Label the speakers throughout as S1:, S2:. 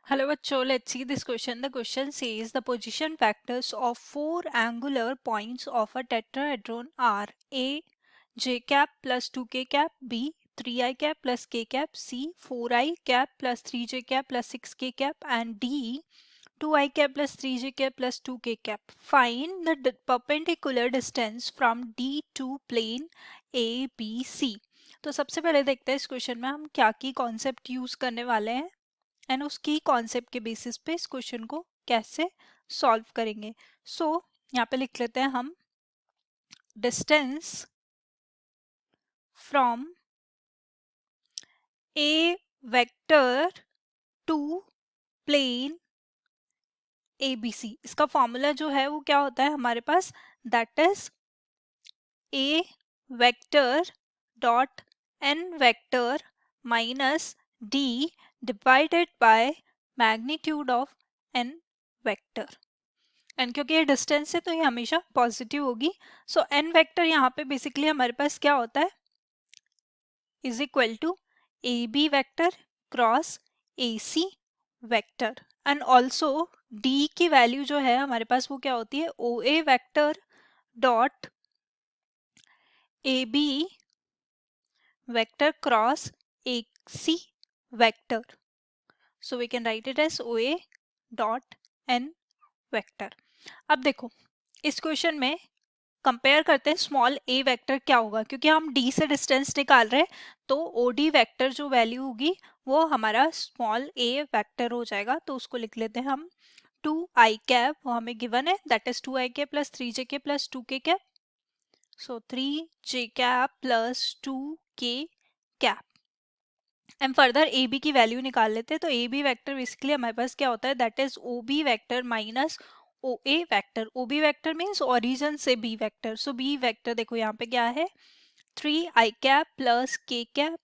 S1: Hello bachcho, let's see this question. The question says the position vectors of four angular points of a tetrahedron are A j cap plus 2k cap, B 3i cap plus k cap, C 4i cap plus 3j cap plus 6k cap, and D 2i cap plus 3j cap plus 2k cap. Find the perpendicular distance from D to plane ABC. तो सबसे पहले देखते हैं इस question में हम क्या की कॉन्सेप्ट यूज करने वाले हैं एंड उसकी कॉन्सेप्ट के बेसिस पे इस क्वेश्चन को कैसे सॉल्व करेंगे। सो यहाँ पे लिख लेते हैं हम distance from A vector to plane ABC। इसका फॉर्मूला जो है वो क्या होता है हमारे पास, that is A vector dot N vector minus D divided by magnitude of N vector. And क्योंकि ये डिस्टेंस है तो ये हमेशा पॉजिटिव होगी। सो एन वेक्टर यहाँ पे बेसिकली हमारे पास क्या होता है, is equal to A B vector cross A C vector. And also D की वैल्यू जो है हमारे पास वो क्या होती है, O A vector dot A B vector cross A C vector. So we can write it as O A dot N vector. अब देखो इस क्वेश्चन में कंपेयर करते हैं स्मॉल ए वेक्टर क्या होगा, क्योंकि हम डी से डिस्टेंस निकाल रहे हैं तो ओ डी वेक्टर जो वैल्यू होगी वो हमारा स्मॉल ए वेक्टर हो जाएगा। तो उसको लिख लेते हैं हम 2i कैप, वो हमें गिवन है, that is 2i cap plus 3j plus 2k cap. So 3j cap plus 2k cap. And further A B की वैल्यू निकाल लेते हैं। तो ए बी वैक्टर बेसिकली हमारे पास क्या होता है, that is O B vector minus O A vector. O B vector means origin से B vector. So B vector देखो यहाँ पे क्या है, 3i cap plus k cap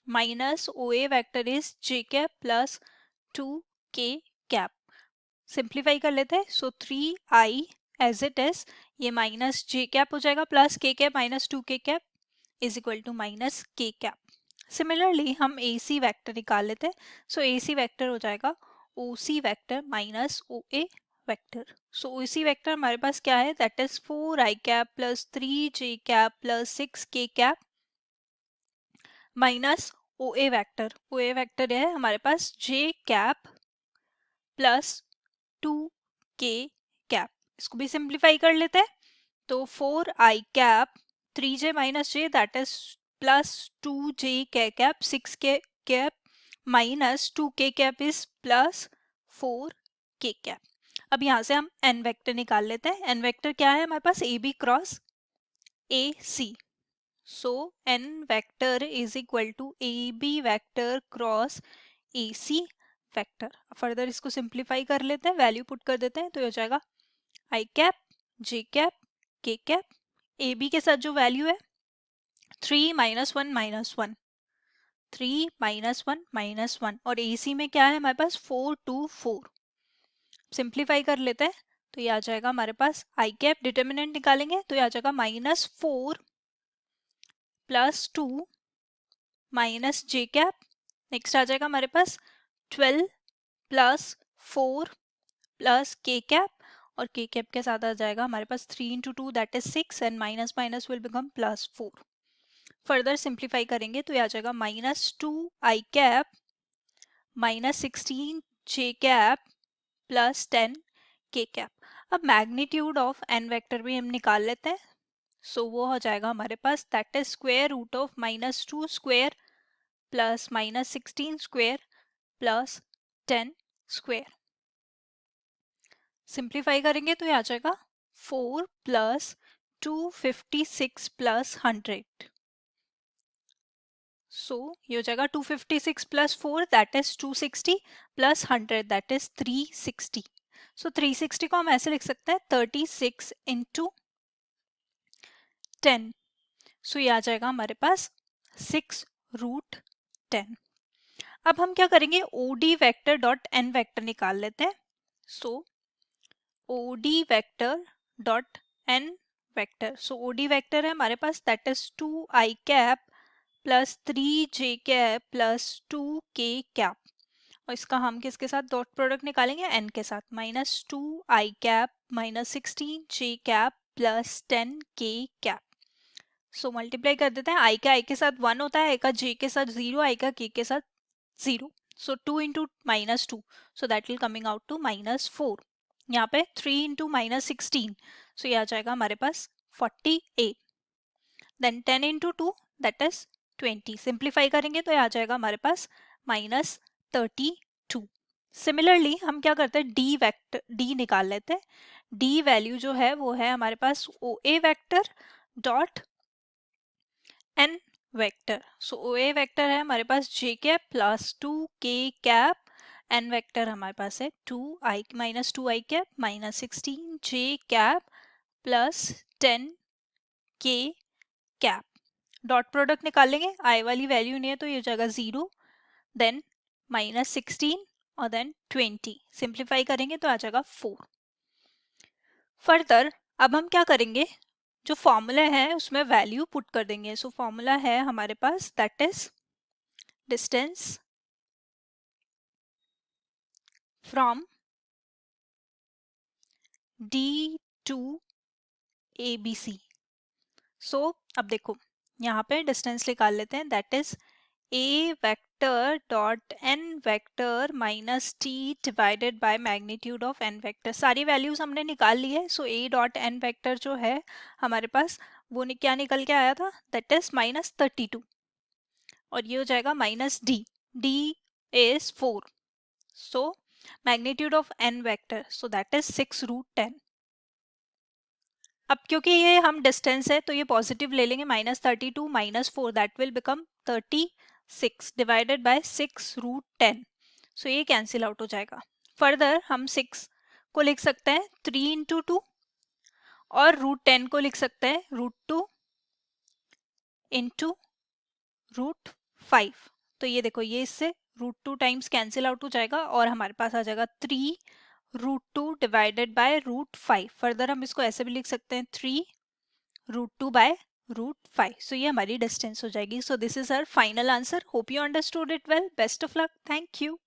S1: minus O A vector is j cap plus 2k cap. Simplify कर लेते हैं। So 3i as it is, ये माइनस j कैप हो जाएगा plus k cap minus 2k cap is equal to minus k cap. Similarly हम ए C vector निकाल लेते हैं। सो ए सी वैक्टर हो जाएगा O C vector minus O A vector. So O C vector हमारे पास क्या है, that is 4i cap plus 3j cap plus 6k cap minus O A vector. O A vector है हमारे पास j cap plus 2k cap. इसको भी simplify कर लेते हैं। तो 4i cap 3j minus j that is plus 2j cap 6k cap minus 2k cap is plus 4k cap. अब यहाँ से हम n वेक्टर निकाल लेते हैं। n वेक्टर क्या है हमारे पास, A B cross A C. So n vector is equal to A B vector cross A C vector. Further इसको सिंप्लीफाई कर लेते हैं, वैल्यू पुट कर देते हैं, तो ये हो जाएगा आई कैप जे कैप के कैप। ए बी के साथ जो वैल्यू है 3 माइनस 1 माइनस 1, 3 माइनस 1 माइनस 1, और ए सी में क्या है हमारे पास 4 2 4। सिंप्लीफाई कर लेते हैं तो ये आ जाएगा हमारे पास आई कैप, डिटर्मिनेंट निकालेंगे तो ये आ जाएगा माइनस 4 प्लस 2 माइनस जे कैप। नेक्स्ट आ जाएगा हमारे पास 12 प्लस 4 प्लस के कैप, और के कैप के साथ आ जाएगा हमारे पास 3 into 2 that is 6, and minus minus will become plus 4। Further simplify करेंगे तो ये आ जाएगा माइनस 2 आई कैप माइनस 16 जे कैप प्लस 10 के कैप। अब मैग्नीट्यूड ऑफ एन वेक्टर भी हम निकाल लेते हैं। सो वो हो जाएगा हमारे पास, that is square root of minus 2 square plus minus 16 square plus 10 square. Simplify करेंगे तो ये आ जाएगा 4 प्लस 256 प्लस 100। सो ये हो जाएगा 256 plus 4 that is 260 plus 100 that is 360। सो 360 को हम ऐसे लिख सकते हैं 36 इंटू 10। सो ये आ जाएगा हमारे पास 6 रूट 10। अब हम क्या करेंगे, O D vector dot N vector निकाल लेते हैं। So O D vector dot N vector, so O D vector है हमारे पास that is 2i cap plus 3j cap plus 2k cap, और इसका हम किसके साथ डॉट प्रोडक्ट निकालेंगे, एन के साथ, -2i -16j +10k। So multiply कर देते हैं, आई के साथ 1 होता है, आई का j के साथ 0, आई का k के साथ 0। So 2 into -2, so that will coming out to -4। यहाँ पे 3 इंटू -16, सो ये आ जाएगा हमारे पास 48। Then 10 into 2 that is 20। Simplify करेंगे तो ये आ जाएगा हमारे पास -32। सिमिलरली हम क्या करते हैं, डी वेक्टर, डी निकाल लेते हैं। डी वैल्यू जो है वो है हमारे पास O A vector dot N vector. So O A vector है हमारे पास J cap plus 2k cap, N vector हमारे पास है 2i -2i cap -16j cap +10k cap. Dot product निकाल लेंगे, आई वाली वैल्यू नहीं है तो ये हो जाएगा 0, देन -16 और देन 20। सिंप्लीफाई करेंगे तो आ जाएगा 4। फर्दर अब हम क्या करेंगे, जो फॉर्मूला है उसमें वैल्यू पुट कर देंगे। सो फॉर्मूला है हमारे पास that is distance from D to A B C. So अब देखो यहाँ पे डिस्टेंस निकाल लेते हैं, that is A vector dot N vector minus T divided by magnitude of N vector. सारी वैल्यूज हमने निकाल ली है। So A dot N vector जो है हमारे पास वो क्या निकल के आया था, दैट इज -32, और ये हो जाएगा -d, d is 4, so magnitude of n vector, so that is 6√10। अब क्योंकि ये हम डिस्टेंस है तो ये पॉजिटिव ले लेंगे, -32 -4 that will become 36 divided by 6√10। सो ये कैंसिल आउट हो जाएगा। फर्दर हम 6 को लिख सकते हैं 3 इंटू 2, और √10 को लिख सकते हैं √2 इंटू √5। तो ये देखो ये इससे √2 टाइम्स कैंसिल आउट हो जाएगा और हमारे पास आ जाएगा 3√2 डिवाइडेड बाय √5। फर्दर हम इसको ऐसे भी लिख सकते हैं 3√2 बाय √5। सो ये हमारी डिस्टेंस हो जाएगी। So this is our final answer. Hope you understood it well. Best of luck. Thank you.